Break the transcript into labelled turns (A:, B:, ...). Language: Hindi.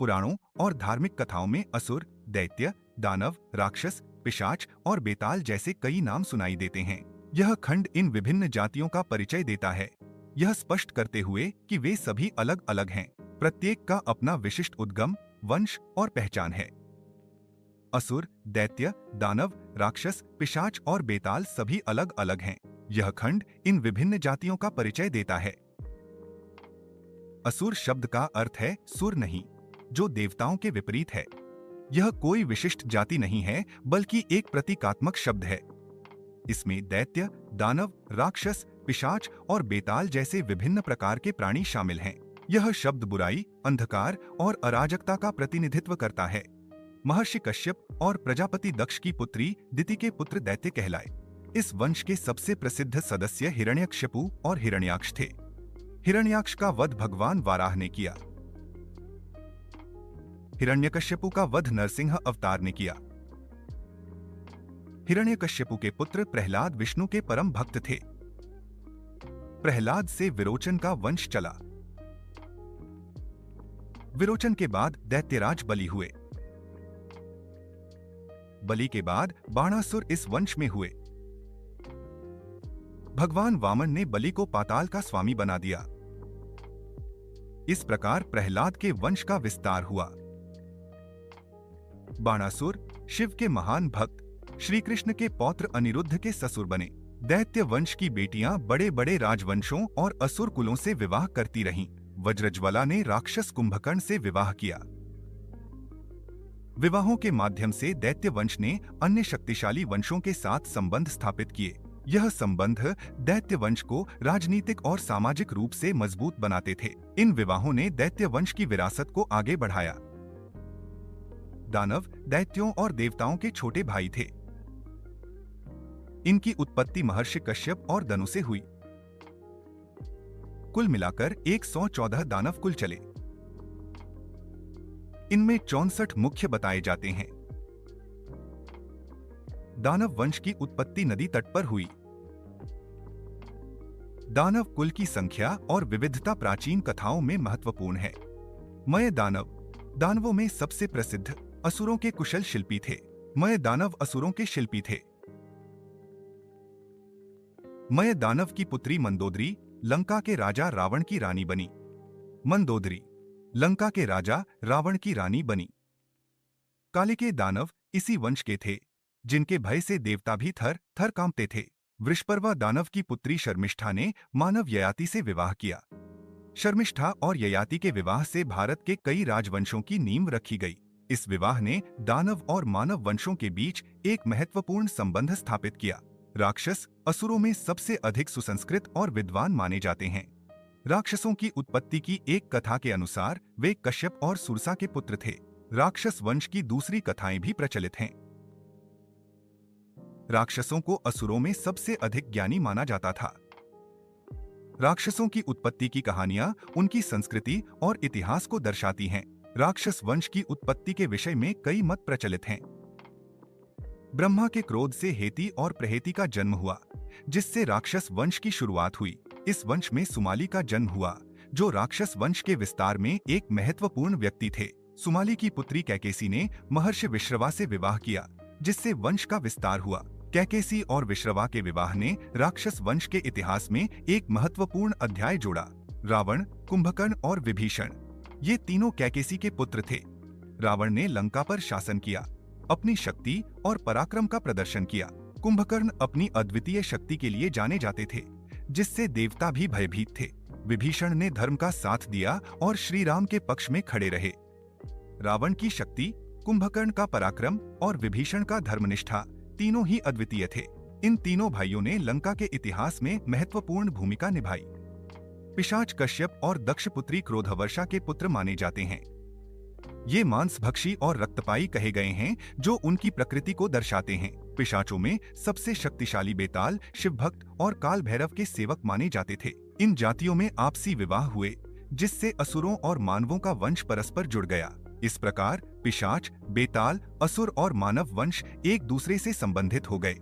A: पुराणों और धार्मिक कथाओं में असुर, दैत्य, दानव, राक्षस, पिशाच और बेताल जैसे कई नाम सुनाई देते हैं। यह खंड इन विभिन्न जातियों का परिचय देता है, यह स्पष्ट करते हुए कि वे सभी अलग अलग हैं। प्रत्येक का अपना विशिष्ट उद्गम, वंश और पहचान है। असुर, दैत्य, दानव, राक्षस, पिशाच और बेताल सभी अलग अलग हैं। यह खंड इन विभिन्न जातियों का परिचय देता है। असुर शब्द का अर्थ है सुर नहीं, जो देवताओं के विपरीत है। यह कोई विशिष्ट जाति नहीं है, बल्कि एक प्रतीकात्मक शब्द है। इसमें दैत्य, दानव, राक्षस, पिशाच और बेताल जैसे विभिन्न प्रकार के प्राणी शामिल हैं। यह शब्द बुराई, अंधकार और अराजकता का प्रतिनिधित्व करता है। महर्षि कश्यप और प्रजापति दक्ष की पुत्री दिति के पुत्र दैत्य कहलाए। इस वंश के सबसे प्रसिद्ध सदस्य हिरण्यकश्यपु और हिरण्याक्ष थे। हिरण्याक्ष का वध भगवान वाराह ने किया। हिरण्यकश्यपु का वध नरसिंह अवतार ने किया। हिरण्यकश्यपु के पुत्र प्रहलाद विष्णु के परम भक्त थे। प्रहलाद से विरोचन का वंश चला। विरोचन के बाद दैत्यराज बलि हुए। बलि के बाद बाणासुर इस वंश में हुए। भगवान वामन ने बलि को पाताल का स्वामी बना दिया। इस प्रकार प्रहलाद के वंश का विस्तार हुआ। बाणासुर शिव के महान भक्त श्री कृष्ण के पौत्र अनिरुद्ध के ससुर बने। दैत्य वंश की बेटियां बड़े बड़े राजवंशों और असुर कुलों से विवाह करती रहीं। वज्रज्वला ने राक्षस कुंभकर्ण से विवाह किया। विवाहों के माध्यम से दैत्य वंश ने अन्य शक्तिशाली वंशों के साथ संबंध स्थापित किए। यह संबंध दैत्य वंश को राजनीतिक और सामाजिक रूप से मजबूत बनाते थे। इन विवाहों ने दैत्य वंश की विरासत को आगे बढ़ाया। दानव दैत्यों और देवताओं के छोटे भाई थे। इनकी उत्पत्ति महर्षि कश्यप और दनु से हुई। कुल मिलाकर 114 दानव कुल चले। इनमें 64 मुख्य बताए जाते हैं। दानव वंश की उत्पत्ति नदी तट पर हुई। दानव कुल की संख्या और विविधता प्राचीन कथाओं में महत्वपूर्ण है। मय दानव दानवों में सबसे प्रसिद्ध असुरों के कुशल शिल्पी थे। मय दानव असुरों के शिल्पी थे। मय दानव की पुत्री मंदोदरी लंका के राजा रावण की रानी बनी। मंदोदरी लंका के राजा रावण की रानी बनी। कालिके दानव इसी वंश के थे, जिनके भय से देवता भी थर थर कांपते थे। वृषपर्वा दानव की पुत्री शर्मिष्ठा ने मानव ययाति से विवाह किया। शर्मिष्ठा और ययाति के विवाह से भारत के कई राजवंशों की नींव रखी गई। इस विवाह ने दानव और मानव वंशों के बीच एक महत्वपूर्ण संबंध स्थापित किया। राक्षस असुरों में सबसे अधिक सुसंस्कृत और विद्वान माने जाते हैं। राक्षसों की उत्पत्ति की एक कथा के अनुसार वे कश्यप और सुरसा के पुत्र थे। राक्षस वंश की दूसरी कथाएं भी प्रचलित हैं। राक्षसों को असुरों में सबसे अधिक ज्ञानी माना जाता था। राक्षसों की उत्पत्ति की कहानियां उनकी संस्कृति और इतिहास को दर्शाती हैं। राक्षस वंश की उत्पत्ति के विषय में कई मत प्रचलित हैं। ब्रह्मा के क्रोध से हेती और प्रहेती का जन्म हुआ, जिससे राक्षस वंश की शुरुआत हुई। इस वंश में सुमाली का जन्म हुआ, जो राक्षस वंश के विस्तार में एक महत्वपूर्ण व्यक्ति थे। सुमाली की पुत्री कैकेसी ने महर्षि विश्रवा से विवाह किया, जिससे वंश का विस्तार हुआ। कैकेसी और विश्रवा के विवाह ने राक्षस वंश के इतिहास में एक महत्वपूर्ण अध्याय जोड़ा। रावण, कुंभकर्ण और विभीषण ये तीनों कैकेसी के पुत्र थे। रावण ने लंका पर शासन किया, अपनी शक्ति और पराक्रम का प्रदर्शन किया। कुंभकर्ण अपनी अद्वितीय शक्ति के लिए जाने जाते थे, जिससे देवता भी भयभीत थे। विभीषण ने धर्म का साथ दिया और श्री राम के पक्ष में खड़े रहे। रावण की शक्ति, कुंभकर्ण का पराक्रम और विभीषण का धर्मनिष्ठा तीनों ही अद्वितीय थे। इन तीनों भाइयों ने लंका के इतिहास में महत्वपूर्ण भूमिका निभाई। पिशाच कश्यप और दक्षपुत्री क्रोधवर्षा के पुत्र माने जाते हैं। ये मांसभक्षी और रक्तपाई कहे गए हैं, जो उनकी प्रकृति को दर्शाते हैं। पिशाचों में सबसे शक्तिशाली बेताल शिवभक्त और काल भैरव के सेवक माने जाते थे। इन जातियों में आपसी विवाह हुए, जिससे असुरों और मानवों का वंश परस्पर जुड़ गया। इस प्रकार पिशाच, बेताल, असुर और मानव वंश एक दूसरे से संबंधित हो गए।